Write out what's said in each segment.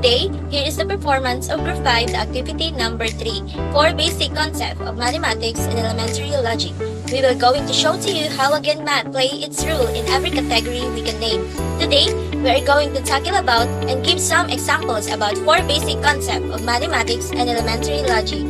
Today, here is the performance of Group 5, the activity number 3, 4 basic concepts of mathematics and elementary logic. We will going to show to you how again math play its role in every category we can name. Today, we are going to tackle about and give some examples about 4 basic concepts of mathematics and elementary logic.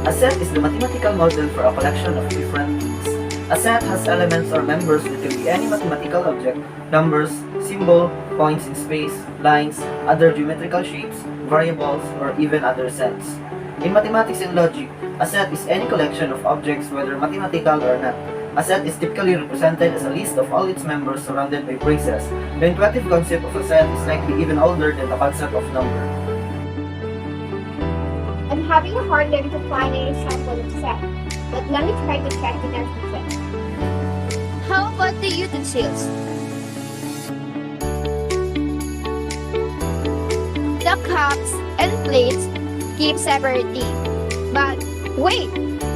A set is the mathematical model for a collection of different things. A set has elements or members that can be any mathematical object, numbers, symbol, points in space, lines, other geometrical shapes, variables, or even other sets. In mathematics and logic, a set is any collection of objects whether mathematical or not. A set is typically represented as a list of all its members surrounded by braces. The intuitive concept of a set is likely even older than the concept of number. I'm having a hard time to find an example of set, but let me try to check the definition. How about the utensils? The cups and plates keep separately. But wait,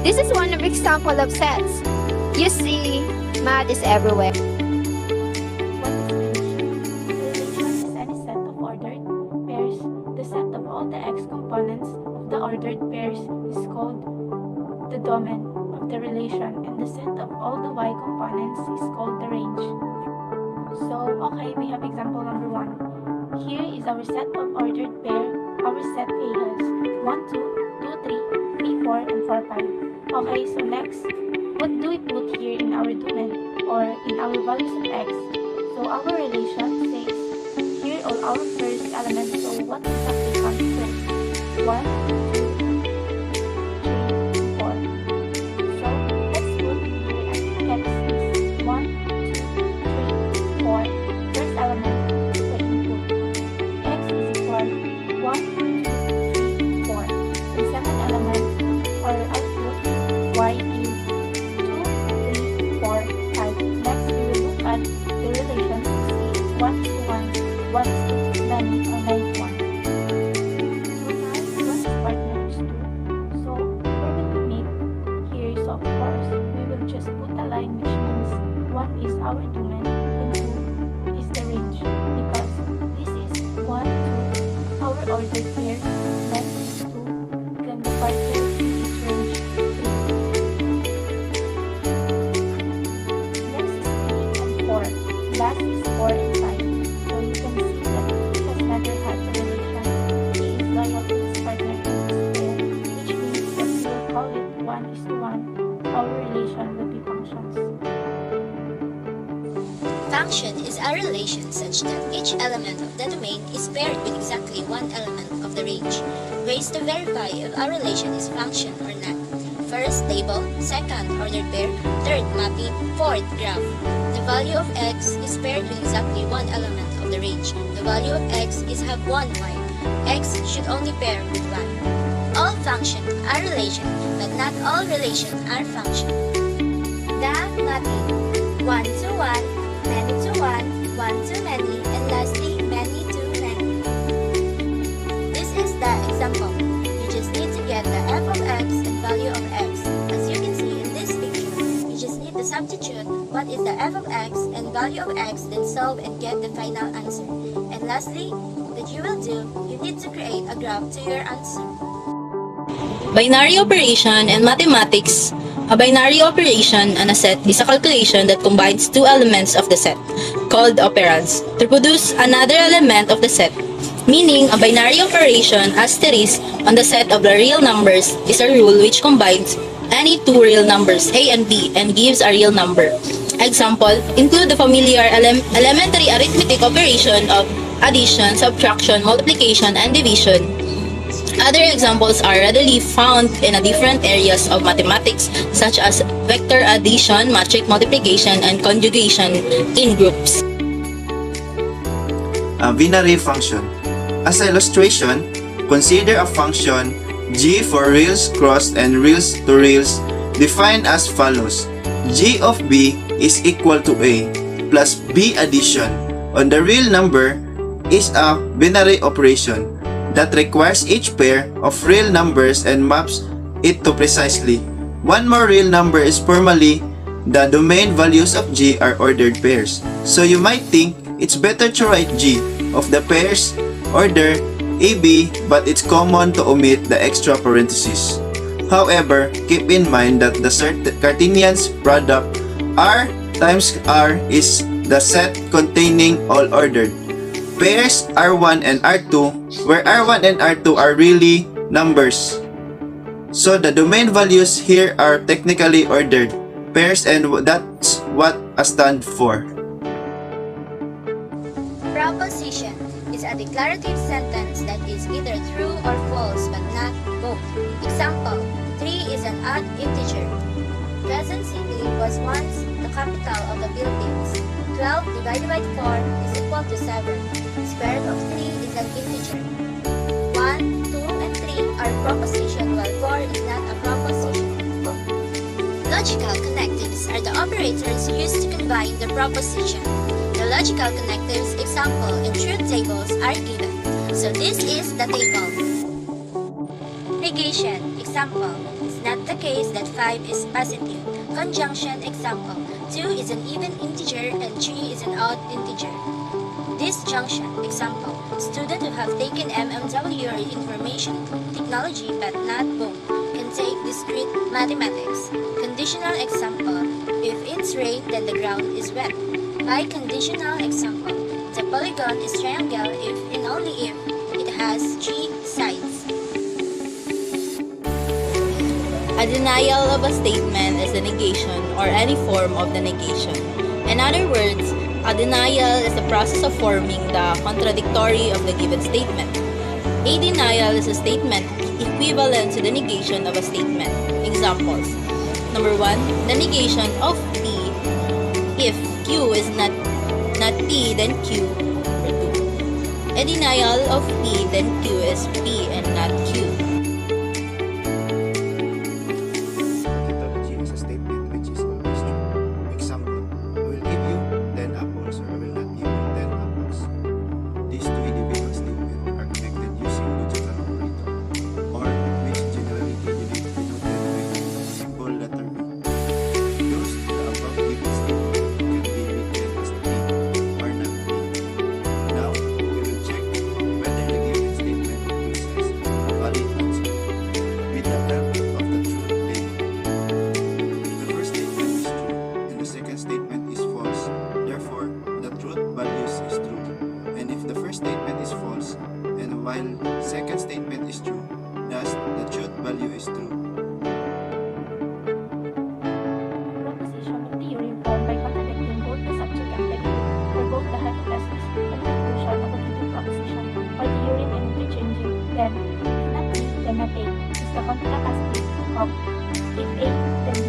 this is one of example of sets. You see, math is everywhere. What is relation? Relation is any set of ordered pairs. The set of all the x components of the ordered pairs is called the domain of the relation, and the set of all the y components is called the range. So, okay, we have example number 1. Here is our set of ordered pair. Our set A has 1, 2, 2, 3, 3, 4, and 4, 5. Okay, so next, what do we put here in our domain or in our values of x? So our relation says here all our first elements. So what exactly comes first? 1, 2, 3, 4. So let's put here x is 1, 2, 3, 4. First element we input. X is equal 1, 2, 3, 4. The second element or output y is 2, 3, 4, 5. Next we will look at the relation 1 to 1, 1 to many, or 9 to 1. So now 1 is partner is 2. So where will we make here? So of course we will just put a line which means 1 is our domain and 2 is the range, because this is 1, 2, our ordered pair, then 2, then the partner is range 3. Next is 3 and 4. Last is 4 and 5. So you can see that he has never had a relation. He is loyal to his partner in this pair, which means that we will call it 1:1. Our relation will be functions. Function is a relation such that each element of the domain is paired with exactly one element of the range. Ways to verify if a relation is function or not. First, table. Second, ordered pair. Third, mapping. Fourth, graph. The value of x is paired with exactly one element of the range. The value of x is have one y. X should only pair with 1. All functions are relation, but not all relations are function. The mapping. 1 to 1, many to 1, 1 to many, and lastly, many to many. This is the example. You just need to get the f of x and value of x. As you can see in this picture, you just need to substitute what is the f of x and value of x, then solve and get the final answer. And lastly, that you will do, you need to create a graph to your answer. Binary operation in mathematics. A binary operation on a set is a calculation that combines two elements of the set, called operands, to produce another element of the set. Meaning, a binary operation asterisk on the set of the real numbers is a rule which combines any two real numbers a and b and gives a real number. Example, include the familiar elementary arithmetic operation of addition, subtraction, multiplication, and division. Other examples are readily found in different areas of mathematics, such as vector addition, matrix multiplication, and conjugation in groups. A binary function. As an illustration, consider a function g for reals crossed and reals to reals defined as follows. G of b is equal to a plus b addition on the real number is a binary operation that requires each pair of real numbers and maps it to precisely one more real number is formally the domain values of G are ordered pairs. So you might think it's better to write G of the pairs order AB, but it's common to omit the extra parentheses. However, keep in mind that the Cartesian product R times R is the set containing all ordered pairs R1 and R2, where R1 and R2 are really numbers. So the domain values here are technically ordered pairs, and that's what a stand for. Proposition is a declarative sentence that is either true or false but not both. Example, 3 is an odd integer. Quezon City was once the capital of the Philippines. 12 divided by 4 is equal to 7. Square root of 3 is an integer. 1, 2, and 3 are proposition while 4 is not a proposition. Logical connectives are the operators used to combine the proposition. The logical connectives example and truth tables are given. So this is the table. Negation example. It's not the case that 5 is positive. Conjunction example. 2 is an even integer and 3 is an odd integer. Disjunction example. Students who have taken MMW or information technology but not both can take discrete mathematics. Conditional example. If it's rain, then the ground is wet. By conditional example, the polygon is triangle if and only if it has 3 sides. A denial of a statement is a negation or any form of the negation. In other words, a denial is the process of forming the contradictory of the given statement. A denial is a statement equivalent to the negation of a statement. Examples. Number 1, the negation of P. If Q is not P, then Q. Number 2, a denial of P, then Q is P and not Q. Tautology is a statement which is always true. Example, I will give you 10 apples, or I will not give you 10 apples. These two individual statements are connected using logical operator, or which generally denoted with symbol letter B. Thus, the above given statement can be written as A or not A. Now, we will check whether the given statement possesses a valid answer with the help of the truth table. The first statement is true and the second statement is false. Therefore, the truth values is true. And if the first statement is false, and while second statement is true, thus the truth value is true. Proposition of theorem formed by contradicting both the subject and predicate, where both the hypothesis and conclusion of a given proposition or theorem and interchanging, then if not B, then not A, is the contracapacitive of if A, then B.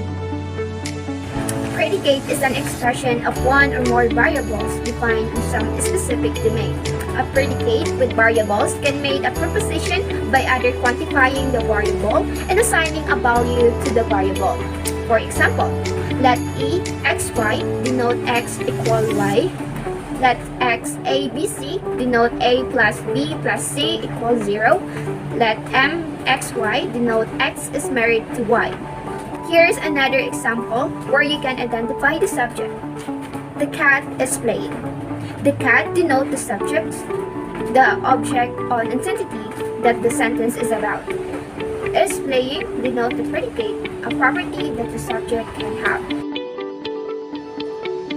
Predicate is an expression of one or more variables defined in some specific domain. A predicate with variables can make a proposition by either quantifying the variable and assigning a value to the variable. For example, let E xy denote x equal y. Let x a b c denote a plus b plus c equals 0. Let m xy denote x is married to y. Here's another example where you can identify the subject. The cat is playing. The cat denotes the subject, the object or entity that the sentence is about. Is playing denote the predicate, a property that the subject can have.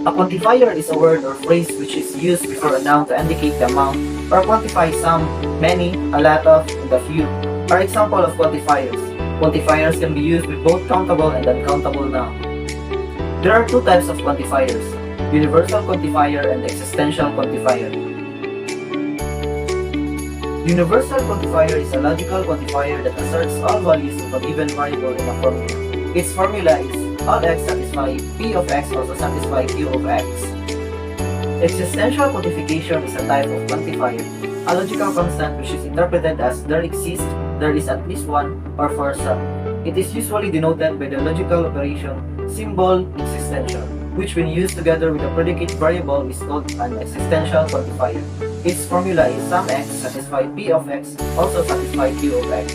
A quantifier is a word or phrase which is used before a noun to indicate the amount or quantify some, many, a lot of, and a few. Are example of quantifiers. Quantifiers can be used with both countable and uncountable nouns. There are two types of quantifiers, universal quantifier and existential quantifier. Universal quantifier is a logical quantifier that asserts all values of a given variable in a formula. Its formula is all x satisfy p of x also satisfy q of x. Existential quantification is a type of quantifier, a logical constant which is interpreted as there exists, there is at least one, or for some. It is usually denoted by the logical operation symbol existential, which when used together with a predicate variable is called an existential quantifier. Its formula is some x satisfy p of x also satisfy q of x.